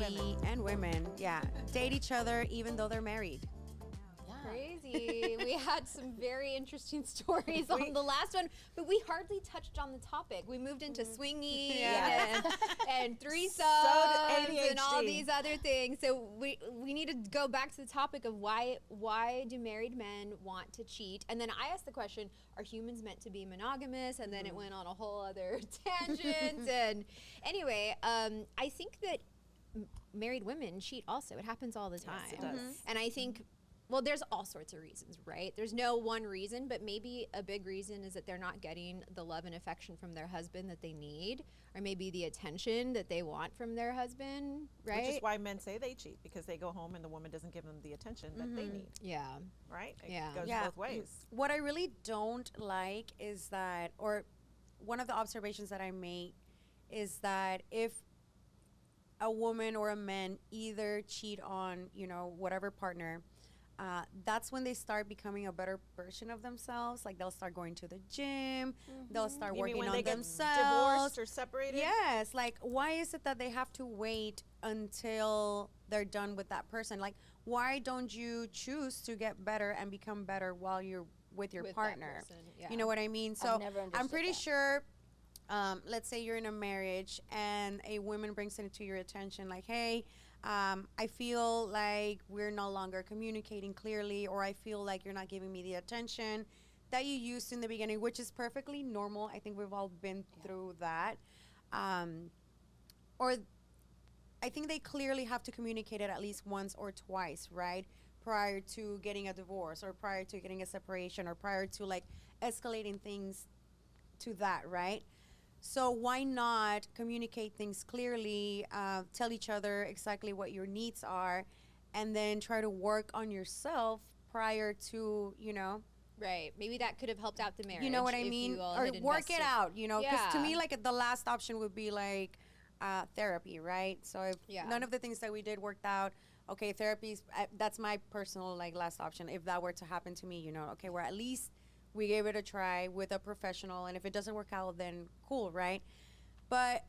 and women, date each other even though they're married. Crazy. We had some very interesting stories on the last one, but we hardly touched on the topic. We moved into swinging and threesomes and all these other things. So we need to go back to the topic of why do married men want to cheat? And then I asked the question, are humans meant to be monogamous? And then it went on a whole other tangent. And anyway, I think that married women cheat also. It happens all the time. Yes, it does. And I think, well, there's all sorts of reasons, right? There's no one reason, but maybe a big reason is that they're not getting the love and affection from their husband that they need, or maybe the attention that they want from their husband, right? Which is why men say they cheat, because they go home and the woman doesn't give them the attention that they need. Yeah. Right? It Yeah. goes both ways. What I really don't like is that, or one of the observations that I make is that if a woman or a man either cheat on, whatever partner, that's when they start becoming a better version of themselves. Like they'll start going to the gym, they'll start working on themselves. Divorced or separated? Yes, like why is it that they have to wait until they're done with that person? Like why don't you choose to get better and become better while you're with your partner? You know what I mean? So I'm pretty sure, let's say you're in a marriage and a woman brings it to your attention like, hey, I feel like we're no longer communicating clearly, or I feel like you're not giving me the attention that you used in the beginning, which is perfectly normal. I think we've all been through that. Or I think they clearly have to communicate it at least once or twice, right? Prior to getting a divorce, or prior to getting a separation, or prior to like escalating things to that, right? So why not communicate things clearly, tell each other exactly what your needs are, and then try to work on yourself prior to, Right. Maybe that could have helped out the marriage. You know what I mean? Or work it out, because to me, like the last option would be like therapy, right? So if none of the things that we did worked out, okay, therapy's, that's my personal like last option. If that were to happen to me, okay, we're at least we gave it a try with a professional, and if it doesn't work out, then cool, right? But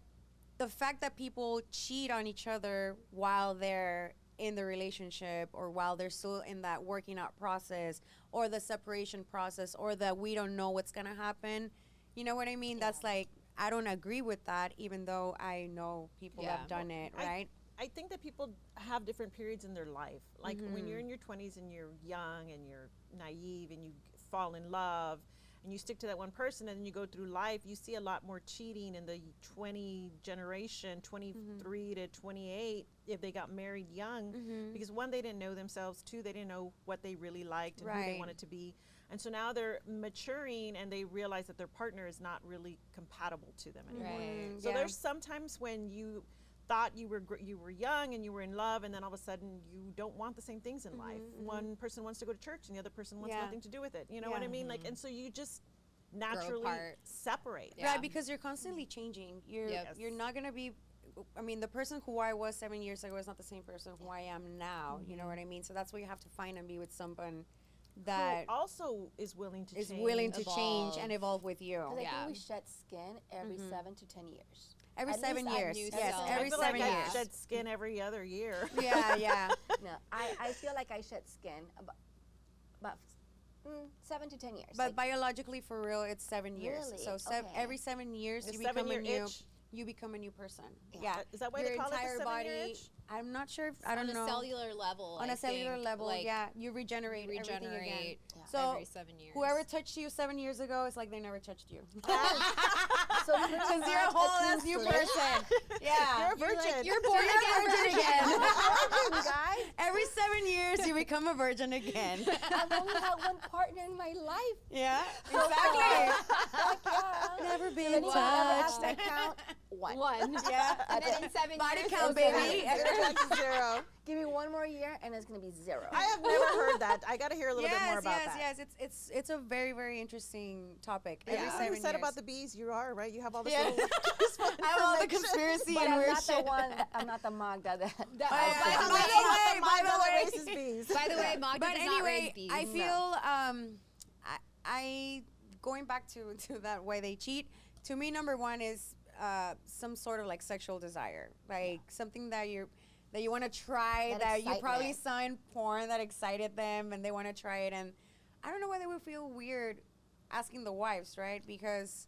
the fact that people cheat on each other while they're in the relationship, or while they're still in that working out process, or the separation process, or that we don't know what's gonna happen, you know what I mean? That's like, I don't agree with that, even though I know people have done it, right? I think that people have different periods in their life. Like when you're in your 20s and you're young and you're naive and you fall in love and you stick to that one person, and then you go through life, you see a lot more cheating in the 20 generation, 23 to 28, if they got married young, because one, they didn't know themselves, two, they didn't know what they really liked and who they wanted to be. And so now they're maturing and they realize that their partner is not really compatible to them anymore. So there's sometimes when you thought you were young and you were in love, and then all of a sudden you don't want the same things in life. One person wants to go to church and the other person wants nothing to do with it. You know what I mean? Like, and so you just naturally separate. Right, because you're constantly changing. You're not gonna be, I mean, the person who I was 7 years ago is not the same person who I am now. You know what I mean? So that's why you have to find and be with someone that who also is willing to change and evolve with you. Because I think we shed skin every 7 to 10 years. Every 7 years. Yes, every I feel 7 like years. I shed skin every other year. No, I feel like I shed skin about 7 to 10 years. But like, biologically, for real, it's 7 years. Really? So every 7 years, The you become a 7-year new. itch? You become a new person. Is that why your they call it the entire 7-year body. itch? I'm not sure. I don't know. On a cellular level. On a cellular level, like, you regenerate everything again. So every 7 years. whoever touched you 7 years ago, it's like they never touched you. so Because you're a whole ass new person. Yeah. You're a virgin. You're born again virgin. guys. Every 7 years, you become a virgin again. I've only had one partner in my life. Yeah, exactly. Never been touched. That count. One. Yeah. And then in 7 Body years, count, it's baby. Zero. Give me one more year, and it's gonna be 0. I have never heard that. I got to hear a little bit more about that. Yes. It's a very, very interesting topic. Yeah. Every 7 You said years. about the bees, you are, right? You have all this Yeah. little I have all the conspiracy But and I'm weird not shit. the one. I'm not the Magda that. By the way, By the way, Magda but does not raise anyway, bees. I feel I going back to that why they cheat. To me, number one is some sort of like sexual desire, like something that that you want to try, that you probably saw in porn that excited them and they want to try it. And I don't know why they would feel weird asking the wives, right? Because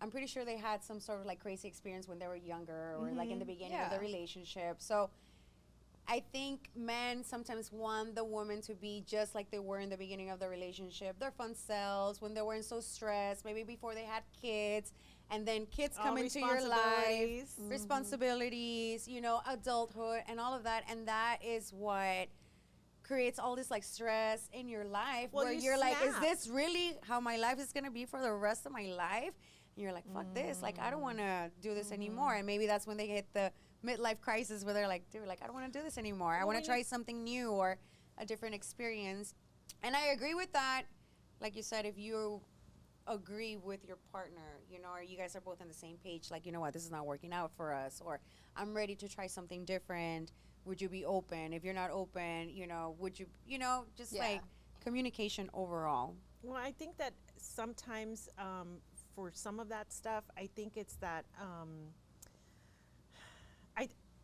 I'm pretty sure they had some sort of like crazy experience when they were younger or like in the beginning of the relationship. So I think men sometimes want the woman to be just like they were in the beginning of the relationship, their fun selves, when they weren't so stressed, maybe before they had kids, and then kids come into your life, responsibilities, you know, adulthood and all of that. And that is what creates all this like stress in your life, where you're like, is this really how my life is going to be for the rest of my life? And you're like, fuck this, like I don't want to do this anymore. And maybe that's when they hit the midlife crisis where they're like, dude, like I don't want to do this anymore. I want to try something new or a different experience. And I agree with that. Like you said, if you agree with your partner, you know, or you guys are both on the same page, like, you know what, this is not working out for us, or I'm ready to try something different, would you be open? If you're not open, you know, would you, you know, just like communication overall. Well, I think that sometimes for some of that stuff, I think it's that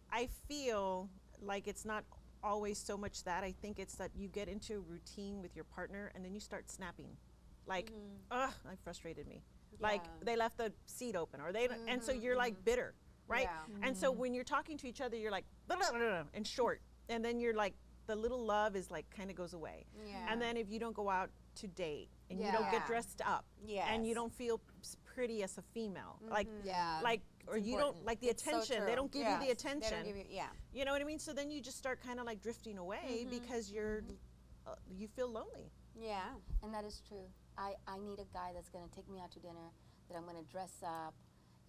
I feel like it's not always so much that. I think it's that you get into a routine with your partner and then you start snapping. Like, ugh, that frustrated me. Like they left the seat open, or they, and so you're like bitter, right? And so when you're talking to each other, you're like, blah, blah, blah, blah, and short. And then you're like, the little love is like kind of goes away. And then if you don't go out to date and you don't get dressed up and you don't feel pretty as a female, like, or you don't like the attention, they don't give you the attention. They don't give you, you know what I mean? So then you just start kind of like drifting away because you're, you feel lonely. And that is true. I need a guy that's going to take me out to dinner, that I'm going to dress up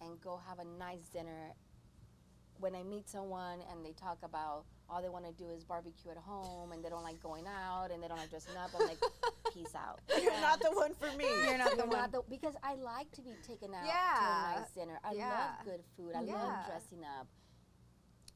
and go have a nice dinner. When I meet someone and they talk about all they want to do is barbecue at home and they don't like going out and they don't like dressing up, I'm like, peace out. You're not the one for me. You're not the one. Because I like to be taken out to a nice dinner. I love good food. I love dressing up.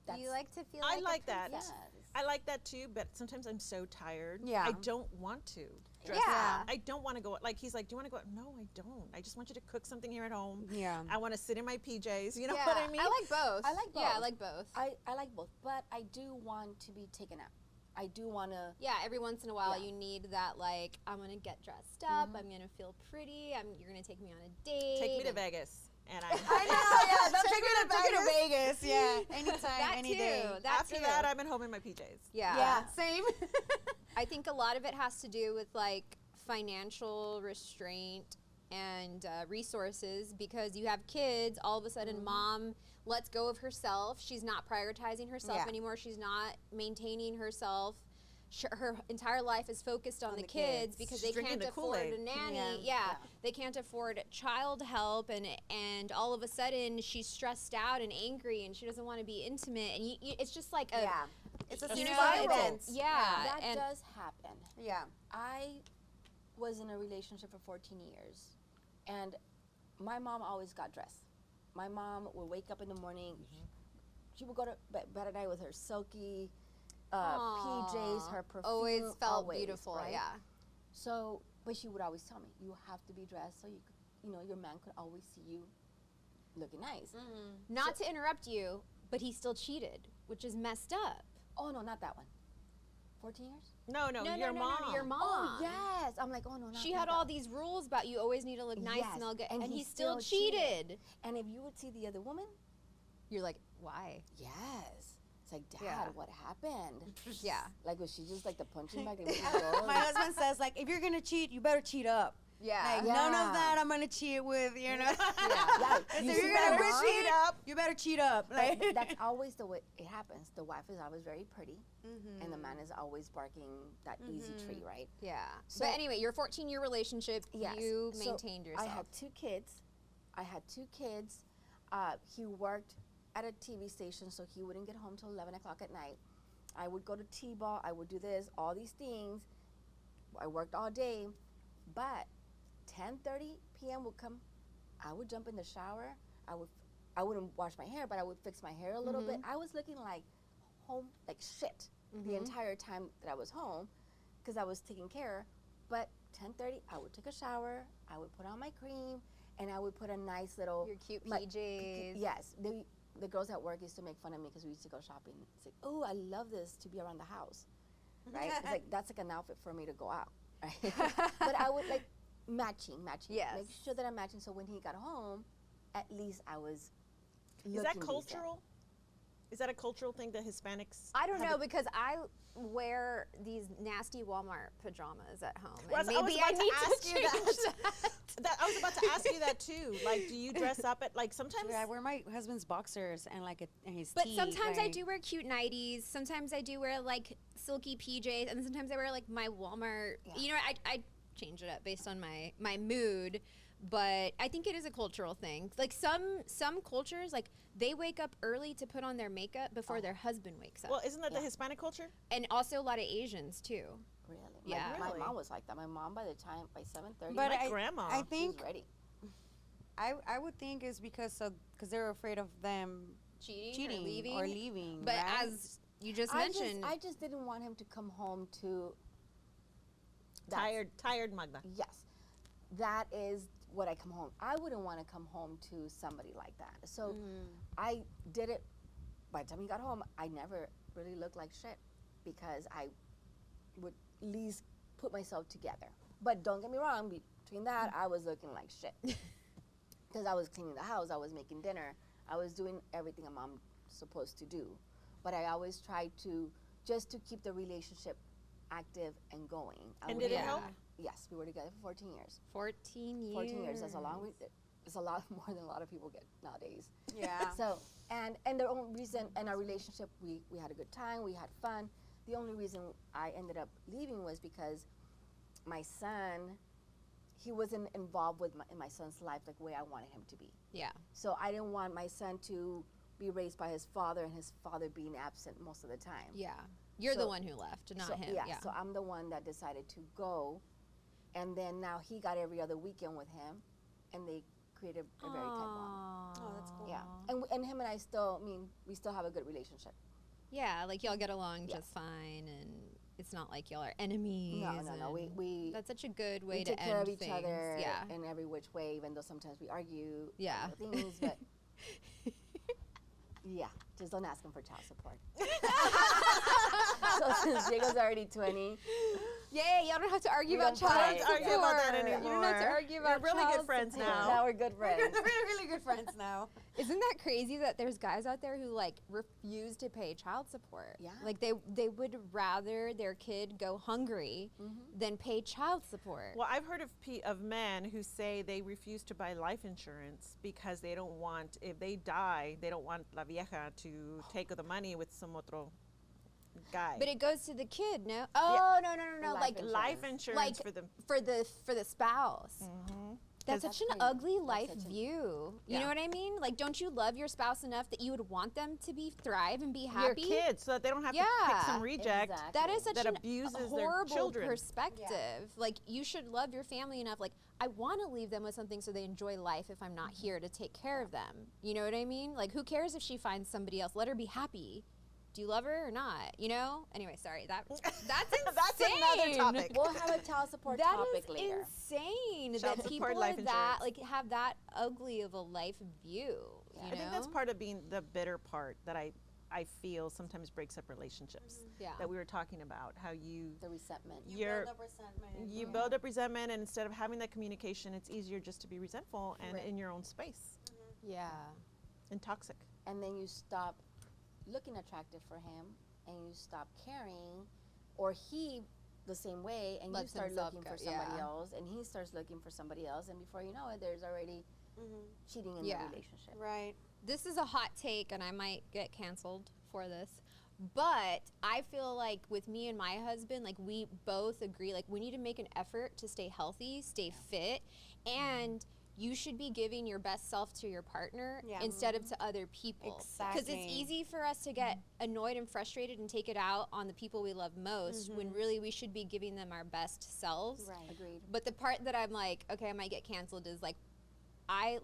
Do you like to feel I like like a that. princess? I like that too, but sometimes I'm so tired. I don't want to dress up. I don't want to go. Like he's like, do you want to go out? No, I don't. I just want you to cook something here at home. I want to sit in my PJs. You know what I mean? I like both. I like both. Yeah, I like both. I like both, but I do want to be taken out. I do want to. Yeah, every once in a while you need that, like, I'm going to get dressed up. I'm going to feel pretty. You're going to take me on a date. Take me to Vegas. And I know, don't take me to Vegas. Anytime, any day. After that, I'm at home in my PJs. Same. I think a lot of it has to do with like financial restraint and resources, because you have kids, all of a sudden mom lets go of herself. She's not prioritizing herself anymore. She's not maintaining herself. Her entire life is focused on the kids because they can't afford a nanny. They can't afford child help, and all of a sudden she's stressed out and angry, and she doesn't want to be intimate, and it's just like a it's a spiral. That does happen. I was in a relationship for 14 years, and my mom always got dressed. My mom would wake up in the morning. She would go to bed at night with her silky PJs, her perfume. Always felt beautiful, right? So, but she would always tell me, you have to be dressed so you know, your man could always see you looking nice. Not to interrupt you, but he still cheated, which is messed up. Oh no, not that one. 14 years? No, your mom. No, your mom. Oh yes. I'm like, oh no, she had all these rules about you always need to look nice, smell good, and he still cheated. And if you would see the other woman, you're like, why? Yes. It's like, Dad, what happened? Like, was she just like the punching bag? My husband says, like, if you're going to cheat, you better cheat up. Like, none of that I'm going to cheat with, you know? If you're going to cheat up, you better cheat up. Like, that's always the way it happens. The wife is always very pretty, and the man is always barking that easy tree, right? So, but anyway, your 14-year relationship, you maintained yourself. I had two kids. He worked at a TV station, so he wouldn't get home till 11 o'clock at night. I would go to T-ball, I would do this, all these things. I worked all day, but 10:30 p.m. would come. I would jump in the shower. I wouldn't wash my hair, but I would fix my hair a little bit. I was looking like shit the entire time that I was home, because I was taking care. But 10:30, I would take a shower. I would put on my cream, and I would put a nice little your cute PJs. Yes, the girls at work used to make fun of me because we used to go shopping. It's like, oh, I love this to be around the house, right? It's like that's like an outfit for me to go out, right? But I would like matching. Yes. Make sure that I'm matching. So when he got home, at least I was. Is that cultural? Is that a cultural thing that Hispanics? I don't know because I wear these nasty Walmart pajamas at home. Well, and maybe I need to change that. I was about to ask you that too. Like, do you dress up at like sometimes? Yeah, I wear my husband's boxers and like and his But tee, sometimes I like- do wear cute nighties. Sometimes I do wear like silky PJs, and sometimes I wear like my Walmart. Yeah. You know, I change it up based on my mood. But I think it is a cultural thing. Like some cultures, like they wake up early to put on their makeup before their husband wakes up. Well, isn't that the Hispanic culture? And also a lot of Asians too. Really? Yeah. My Really? mom was like that. My mom, by the time, by 7:30, But My grandma. I she was think ready. I would think it's because they're afraid of them cheating or leaving. or leaving. But right? as you just I mentioned, I just didn't want him to come home to. That's- Tired Magda. Yes, that is what I come home. I wouldn't want to come home to somebody like that. So I did it. By the time he got home, I never really looked like shit because I would at least put myself together. But don't get me wrong, between that, I was looking like shit because I was cleaning the house, I was making dinner, I was doing everything a mom's supposed to do. But I always tried to just to keep the relationship active and going. And did it help? Yes, we were together for 14 years. 14 years. 14 years, that's a long, it's a lot more than a lot of people get nowadays. Yeah. So, and the only reason in our relationship, we had a good time, we had fun. The only reason I ended up leaving was because my son, he wasn't involved with in my son's life like the way I wanted him to be. Yeah. So I didn't want my son to be raised by his father and his father being absent most of the time. Yeah. You're the So- one who left, not so, him. Yeah, so I'm the one that decided to go. And then now he got every other weekend with him, and they created a very tight bond. Oh, that's cool. Yeah, and him and I still, we still have a good relationship. Yeah, like y'all get along Yes. just fine, and it's not like y'all are enemies. No. We That's such a good way we to take care end of each things. other Yeah. in every which way, even though sometimes we argue. Yeah. Over things, but yeah, just don't ask him for child support. So since Diego's already 20, Yay, y'all don't have to argue We about don't child fight. support. Argue about that You don't have to anymore. argue about You're really good child friends support. now. now we're good friends. We're really good friends now. Isn't that crazy that there's guys out there who like refuse to pay child support? Yeah. Like they would rather their kid go hungry than pay child support. Well, I've heard of men who say they refuse to buy life insurance because they don't want, if they die, they don't want la vieja to take the money with some otro guy. But it goes to the kid, no? Oh, no. Life Like insurance. life insurance Like for them. for the spouse. That's That's such an crazy. ugly That's life such an- view. You Yeah. know what I mean? Like, don't you love your spouse enough that you would want them to be thrive and be Your happy? kids, so that they don't have to pick Yeah. some reject. Exactly. That is such That an abuses their horrible children. perspective. Like, you should love your family enough. Like, I want to leave them with something so they enjoy life if I'm not here to take care of them. You know what I mean? Like, who cares if she finds somebody else? Let her be happy. Do you love her or not? You know? Anyway, sorry. That's insane. That's another topic. We'll have a child support That topic is later. insane Child that support, people life are that insurance. like have that ugly of a life view. You I know? think that's part of being the bitter part that I feel sometimes breaks up relationships. Yeah. That we were talking about, how you The resentment. You're- build up resentment. you build up resentment, and instead of having that communication, it's easier just to be resentful and Right. in your own space Yeah. and toxic. And then you stop looking attractive for him, and you stop caring, or he the same way, and you Lets start himself looking go, for somebody yeah. else, and he starts looking for somebody else, and before you know it, there's already cheating in Yeah. the relationship. Right. This is a hot take, and I might get canceled for this. But I feel like with me and my husband, like we both agree, like we need to make an effort to stay healthy, stay fit, and you should be giving your best self to your partner Yeah. instead of to other people. Because it's Exactly. easy for us to get annoyed and frustrated and take it out on the people we love most when really we should be giving them our best selves. Right. Agreed. But the part that I'm like, okay, I might get canceled is like, I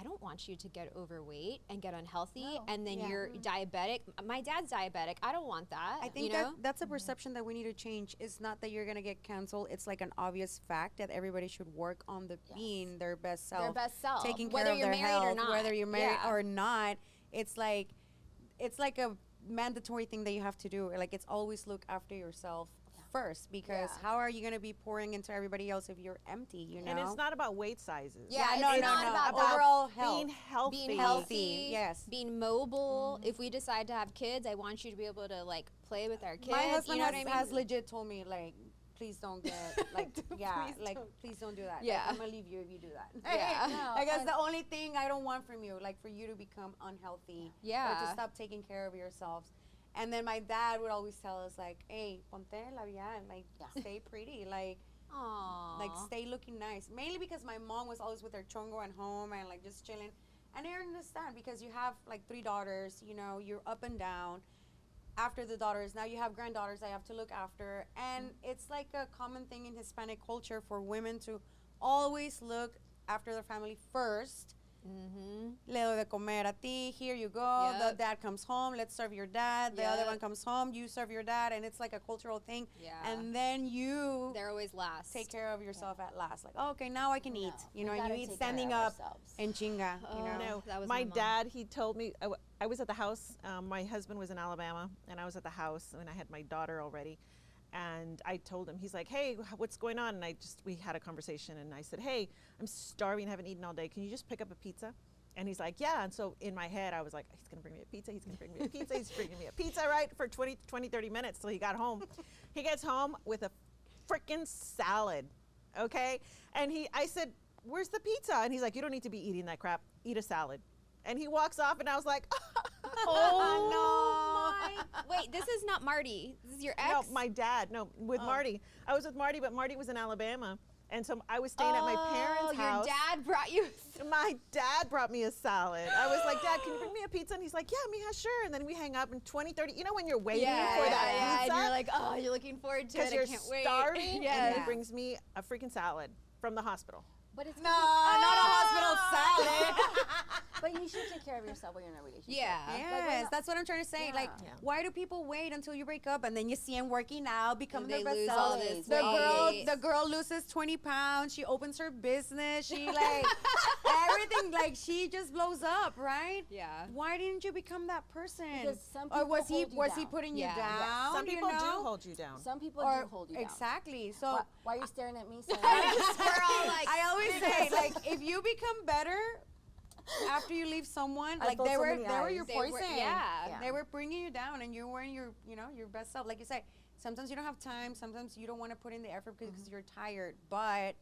don't want you to get overweight and get unhealthy, No. and then Yeah. you're diabetic. My dad's diabetic. I don't want that. I think you know? that's a perception that we need to change. It's not that you're gonna get canceled. It's like an obvious fact that everybody should work on the being their best self, Their best self, taking whether care of you're their married or health, not. whether you're married Yeah. or not. it's like a mandatory thing that you have to do. Like, it's always look after yourself first, because how are you going to be pouring into everybody else if you're empty, you know? And it's not about weight sizes. Yeah, no, it's not about overall health. Being healthy. Being healthy, yes. Being mobile. If we decide to have kids, I want you to be able to like play with our kids. My husband you know what I mean? has legit told me, like, please don't get, like, please don't do that. Yeah. Like, I'm going to leave you if you do that. Yeah. Like, that's the only thing I don't want from you, like, for you to become unhealthy. Yeah. Or to stop taking care of yourselves. And then my dad would always tell us, like, hey, ponte labial, like, stay pretty, like, Aww. like, stay looking nice. Mainly because my mom was always with her chongo at home and, like, just chilling. And I understand, because you have, like, 3 daughters, you know, you're up and down. After the daughters, now you have granddaughters I have to look after. And it's like a common thing in Hispanic culture for women to always look after their family first. Le doy de comer a ti, here you go. The dad comes home, let's serve your dad. The other one comes home, you serve your dad. And it's like a cultural thing. And then they're always last. Take care of yourself at last. Like, oh, okay, now I can eat. You know, and you eat standing up and chinga. You know, that was my dad. He told me, I was at the house. My husband was in Alabama, and I was at the house, and I had my daughter already. And I told him, he's like, hey, what's going on? And we had a conversation, and I said, hey, I'm starving, haven't eaten all day. Can you just pick up a pizza? And he's like, yeah. And so in my head, I was like, he's going to bring me a pizza. He's going to bring me a pizza. He's bringing me a pizza, right? For 20, 30 minutes till he got home. He gets home with a freaking salad, okay? And I said, where's the pizza? And he's like, you don't need to be eating that crap. Eat a salad. And he walks off, and I was like, oh, no. Wait, this is not Marty. This is your ex? No, my dad. No, with Marty. I was with Marty, but Marty was in Alabama. And so I was staying at my parents' house. Your dad brought you My dad brought me a salad. I was like, Dad, can you bring me a pizza? And he's like, yeah, Mija, sure. And then we hang up in 20, 30. You know when you're waiting for that pizza? And you're like, oh, you're looking forward to it. I can't wait. Starving. And he brings me a freaking salad from the hospital. But it's not a hospital salad. But you should take care of yourself when you're in a relationship. Yes, that's what I'm trying to say. Like, why do people wait until you break up and then you see them working out, becoming their best self? The girl loses 20 pounds. She opens her business. She like everything. Like, she just blows up, right? Yeah. Why didn't you become that person? Because some people was he putting you down? Some people do hold you down. Some people do hold you down. Exactly. So why are you staring at me? I always say, like, if you become better after you leave someone, like they were your poison. They were bringing you down, and you weren't your best self. Like you say, sometimes you don't have time. Sometimes you don't want to put in the effort because you're tired. But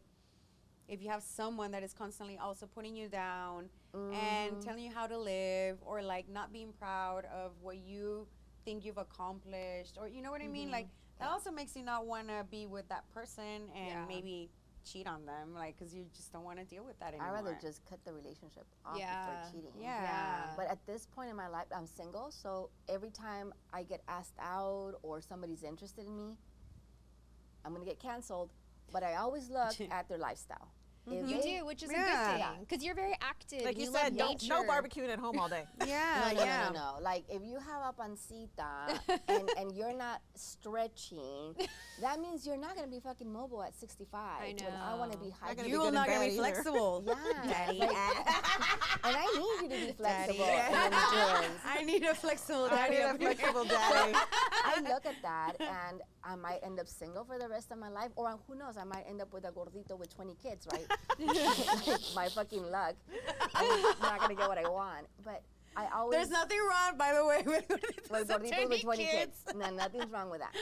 if you have someone that is constantly also putting you down and telling you how to live, or like not being proud of what you think you've accomplished, or you know what I mean, like that also makes you not want to be with that person and maybe cheat on them, like, because you just don't want to deal with that anymore. I'd rather just cut the relationship off before cheating. But at this point in my life, I'm single, so every time I get asked out or somebody's interested in me, I'm going to get canceled. But I always look at their lifestyle. You do, which is a good thing, because you're very active. Like you said, no barbecuing at home all day. No. Like, if you have a pancita and you're not stretching, that means you're not going to be fucking mobile at 65. I know. When I want to be high. You will not going to be flexible. Daddy. And I need you to be flexible. I need a flexible daddy. I look at that, and I might end up single for the rest of my life, or who knows, I might end up with a gordito with 20 kids, right? My fucking luck. I'm not gonna get what I want, but I always. There's nothing wrong, by the way, with gorditos with 20 kids. No, nothing's wrong with that.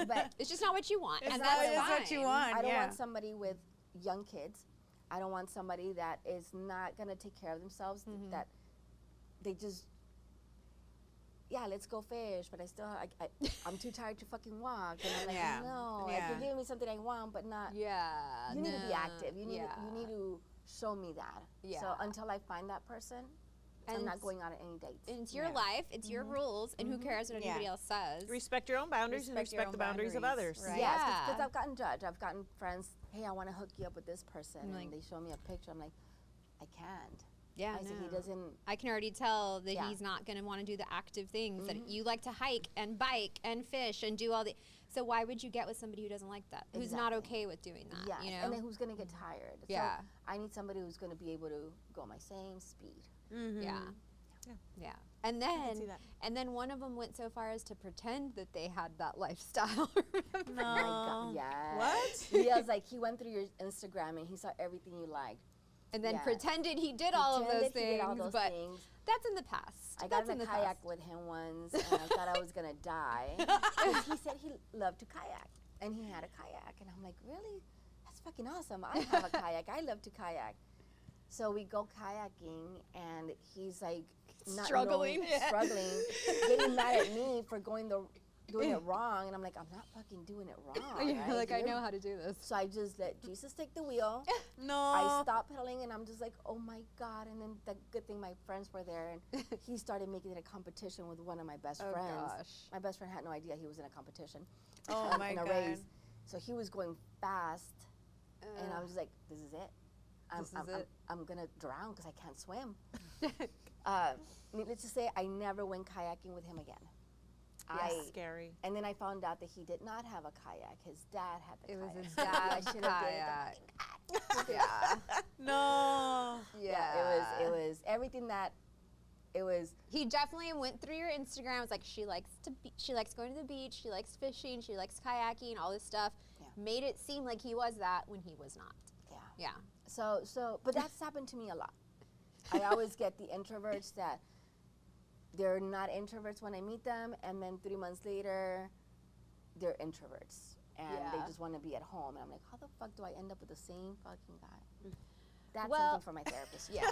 But it's just not what you want, and that's fine. What you want. I don't want somebody with young kids. I don't want somebody that is not gonna take care of themselves. That they just. Yeah, let's go fish, but I'm too tired to fucking walk. And I'm like, no, you're giving me something I want, but not. You need to be active. You need to show me that. So until I find that person, I'm not going out on any dates. And it's your life, it's your rules, and who cares what anybody else says. Respect your own boundaries and respect the boundaries of others. Right? Yes, because I've gotten judged. I've gotten friends, hey, I want to hook you up with this person. And they show me a picture. I'm like, I can't. Yeah, I said, he doesn't. I can already tell that he's not going to want to do the active things that you like to hike and bike and fish and do all the. So why would you get with somebody who doesn't like that? Who's not okay with doing that? Yeah, you know? And then who's going to get tired? Yeah. So I need somebody who's going to be able to go my same speed. Yeah. Yeah. And then one of them went so far as to pretend that they had that lifestyle. Oh my God, yes. What? He was like, he went through your Instagram and he saw everything you liked. And then pretended he did all of those things, but that's in the past. I got in a kayak with him once, and I thought I was gonna die. He said he loved to kayak, and he had a kayak, and I'm like, really? That's fucking awesome. I have a kayak. I love to kayak. So we go kayaking, and he's like, struggling, getting mad at me for doing it wrong, and I'm like, I'm not fucking doing it wrong. You're right? like, I know how to do this. So I just let Jesus take the wheel. No. I stopped pedaling, and I'm just like, oh my God. And then the good thing, my friends were there, and he started making it a competition with one of my best friends. Gosh. My best friend had no idea he was in a competition. Oh my in a God. race. So he was going fast, and I was just like, this is it. I'm gonna drown because I can't swim. Needless to say, I never went kayaking with him again. That's scary. And then I found out that he did not have a kayak. His dad had the kayak. It was his dad's kayak. Yeah. No. Yeah. It was everything that it was. He definitely went through your Instagram. It was like, she likes going to the beach, she likes fishing, she likes kayaking, all this stuff. Yeah. Made it seem like he was that when he was not. Yeah. Yeah. But that's happened to me a lot. I always get the introverts that they're not introverts when I meet them, and then 3 months later, they're introverts, and they just want to be at home. And I'm like, how the fuck do I end up with the same fucking guy? That's something for my therapist. Yeah.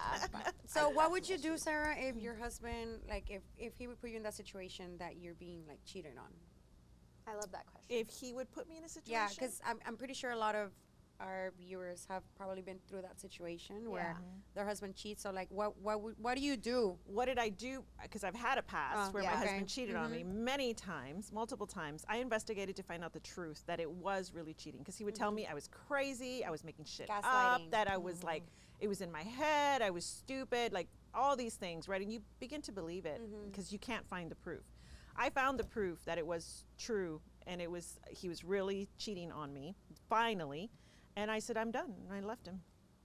So what would you do, Sarah, if your husband, like, if he would put you in that situation that you're being, like, cheated on? I love that question. If he would put me in a situation? Yeah, because I'm pretty sure a lot of our viewers have probably been through that situation where their husband cheats. So, like, what do you do? What did I do? Because I've had a past where my husband cheated on me many times, multiple times. I investigated to find out the truth, that it was really cheating. Because he would tell me I was crazy, I was making shit up, that I was like, it was in my head, I was stupid, like all these things, right? And you begin to believe it because you can't find the proof. I found the proof that it was true, and he was really cheating on me, finally. And I said, I'm done. And I left him.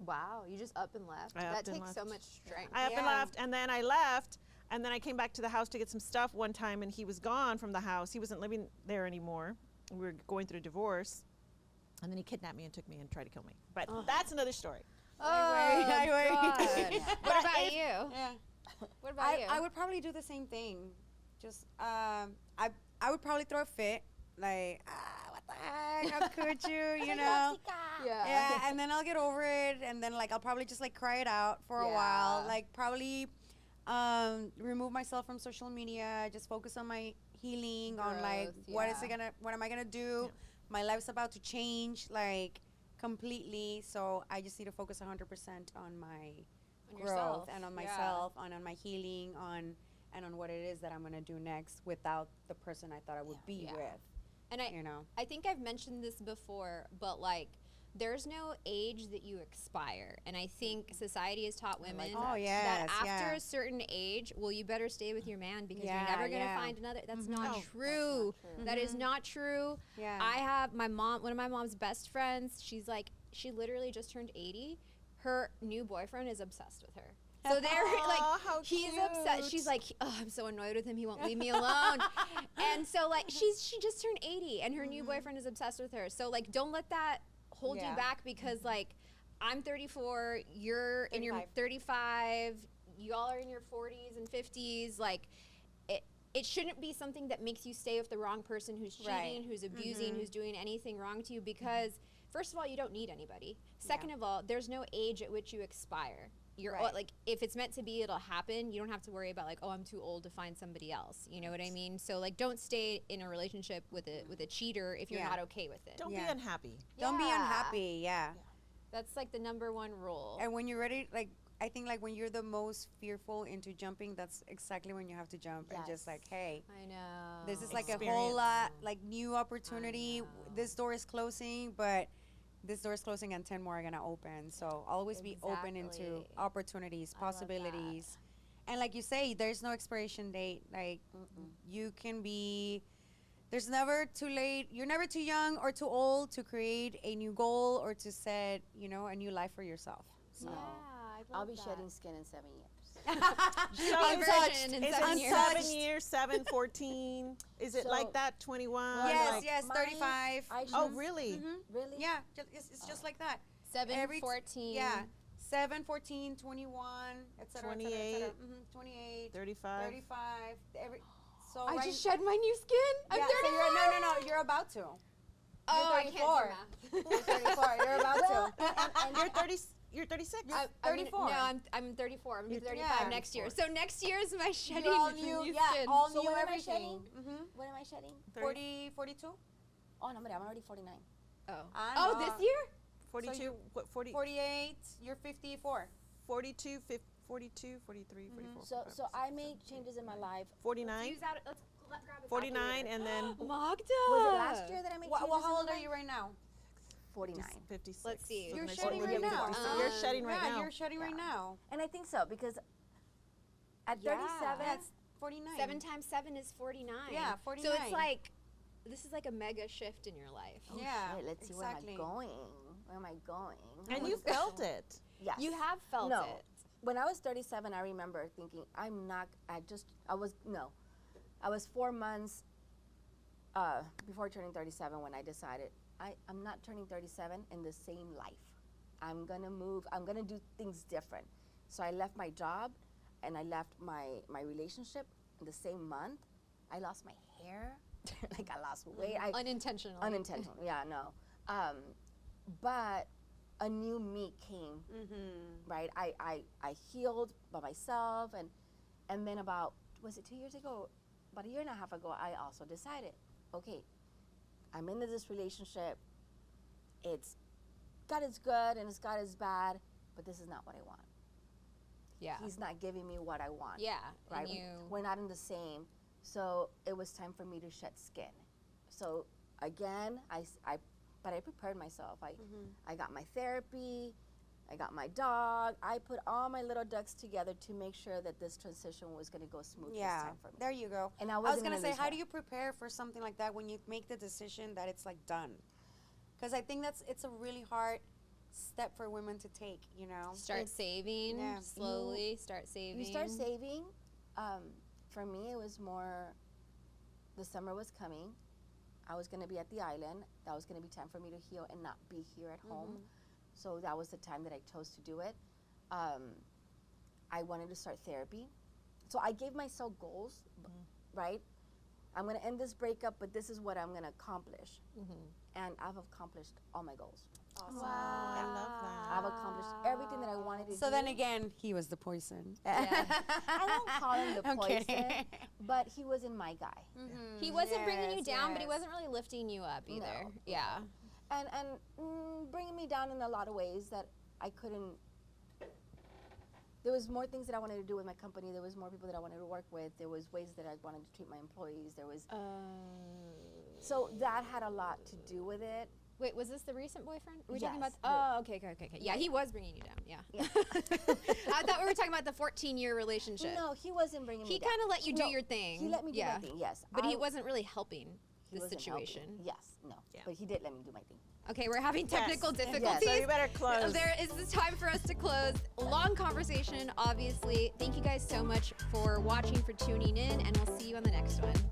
Wow, you just up and left. That takes so much strength. I up and left, and then I left, and then I came back to the house to get some stuff one time, and he was gone from the house. He wasn't living there anymore. We were going through a divorce, and then he kidnapped me and took me and tried to kill me. But that's another story. I wait. What about you? Yeah. What about you? I would probably do the same thing. Just I would probably throw a fit, like, what the heck? How could you? You know? Yeah. And then I'll get over it, and then, like, I'll probably just, like, cry it out for a while. Like, probably remove myself from social media. Just focus on my healing. On, like, what am I gonna do? Yeah. My life's about to change, like, completely. So I just need to focus 100% on my growth and on myself, and on my healing, and on what it is that I'm gonna do next without the person I thought I would be with. And I think I've mentioned this before, but, like, there's no age that you expire. And I think society has taught women that after a certain age, well, you better stay with your man because you're never going to find another. That's not true. That is not true. Yeah. I have one of my mom's best friends, she literally just turned 80. Her new boyfriend is obsessed with her. So they're like, he's upset. She's like, oh, I'm so annoyed with him. He won't leave me alone. And so, like, she just turned 80, and her new boyfriend is obsessed with her. So, like, don't let that hold you back because, like, I'm 34, you're 35. In your 35, y'all are in your 40s and 50s. Like, it shouldn't be something that makes you stay with the wrong person who's cheating, who's abusing, who's doing anything wrong to you because, first of all, you don't need anybody. Second of all, there's no age at which you expire. You're like, if it's meant to be, it'll happen. You don't have to worry about, like, oh, I'm too old to find somebody else. You know what I mean? So, like, don't stay in a relationship with a cheater if you're not okay with it. Don't be unhappy. Don't be unhappy. Yeah. That's, like, the #1 rule. And when you're ready, like, I think, like, when you're the most fearful into jumping, that's exactly when you have to jump and just, like, hey, I know. This is like a whole lot, like, new opportunity. This door is closing, but this door is closing and 10 more are going to open. So always be open into opportunities, possibilities. And like you say, there's no expiration date. Like, you can be, there's never too late. You're never too young or too old to create a new goal or to set, a new life for yourself. So I'll be shedding skin in 7 years. Conversion in Is 7 it years. 7 years, 7, 14? Is it So like that, 21? Yes, Like, yes, 35. Oh, really? Really? Yeah, it's just like that. 7, Every 14. Yeah. 7, 14, 21, etc. 28, 28, 35. 35. So I right, just shed my new skin. I'm yeah, 34. so no, you're about to. Oh, I 34. can't do You're 34. You're about to. You're 30. You're 36. math. 34. I'm 34. I'm gonna be 35 yeah. next year. So next year is my shedding You're all of new, new yeah, skin. all So new when am I everything. shedding? When am I shedding? 40, 42? Oh, no, I'm already 49. Oh. I Oh, know. this year? 42. So What? 40. 48, you're 54. 42. 42. 43. 44. So I made changes in my life. 49. Use that. Let's grab a 49, and then Magda. Was it last year that I made changes Well, how in old my are you right now? 49. 56. Let's see. So You're next shedding year right will be now. 56. You're shedding right Yeah, now. you're shedding right now. And I think so because at Yeah. 37, That's 49. 7 times 7 is 49. Yeah, So 49. it's like, this is like a mega shift in your life. Yeah, shit, let's see exactly. where am I going? Where am I going? And you felt it. Yes. You have felt No. it. When I was 37, I remember thinking, I was 4 months before turning 37 when I decided I'm not turning 37 in the same life. I'm gonna move, I'm gonna do things different. So I left my job and I left my relationship in the same month. I lost my hair, like I lost weight. Unintentional. Unintentional, yeah, no. But a new me came, right? I healed by myself, and then about, was it 2 years ago? About a year and a half ago, I also decided, okay, I'm into this relationship. It's God is good and it's God is bad, but this is not what I want. Yeah. He's not giving me what I want. Yeah. Right? And you. We're not in the same. So it was time for me to shed skin. So again, but I prepared myself. I got my therapy, I got my dog. I put all my little ducks together to make sure that this transition was going to go smooth this time for me. There you go. And I was wasn't going to gonna say, lose how weight. do you prepare for something like that when you make the decision that it's like done? Because I think it's a really hard step for women to take, you know? Start saving Yeah. slowly. Start saving. You start saving. For me, it was more, the summer was coming. I was going to be at the island. That was going to be time for me to heal and not be here at home. So that was the time that I chose to do it. I wanted to start therapy. So I gave myself goals, right? I'm going to end this breakup, but this is what I'm going to accomplish. And I've accomplished all my goals. Awesome. Wow. I love that. I've accomplished everything that I wanted to do. So then again, he was the poison. Yeah. I don't call him the I'm poison, kidding. but he wasn't my guy. He wasn't bringing you Yes, down, but he yes. wasn't really lifting you up either. No. Yeah. And bringing me down in a lot of ways that I couldn't. There was more things that I wanted to do with my company. There was more people that I wanted to work with. There was ways that I wanted to treat my employees. There was so that had a lot to do with it. Wait, was this the recent boyfriend? Were we talking Yes. about? Oh, okay. Yeah, he was bringing you down. Yeah. I thought we were talking about the 14-year relationship. No, he wasn't bringing me He down. kind of let you do No, your thing. He let me do yeah. my thing. Yes, But he I- wasn't really helping he the wasn't situation. helping. Yes, no, Yeah. but he did let me do my thing. Okay, we're having technical Yes. difficulties. So you better close. There is this time for us to close. Long conversation, obviously. Thank you guys so much for watching, for tuning in, and we'll see you on the next one.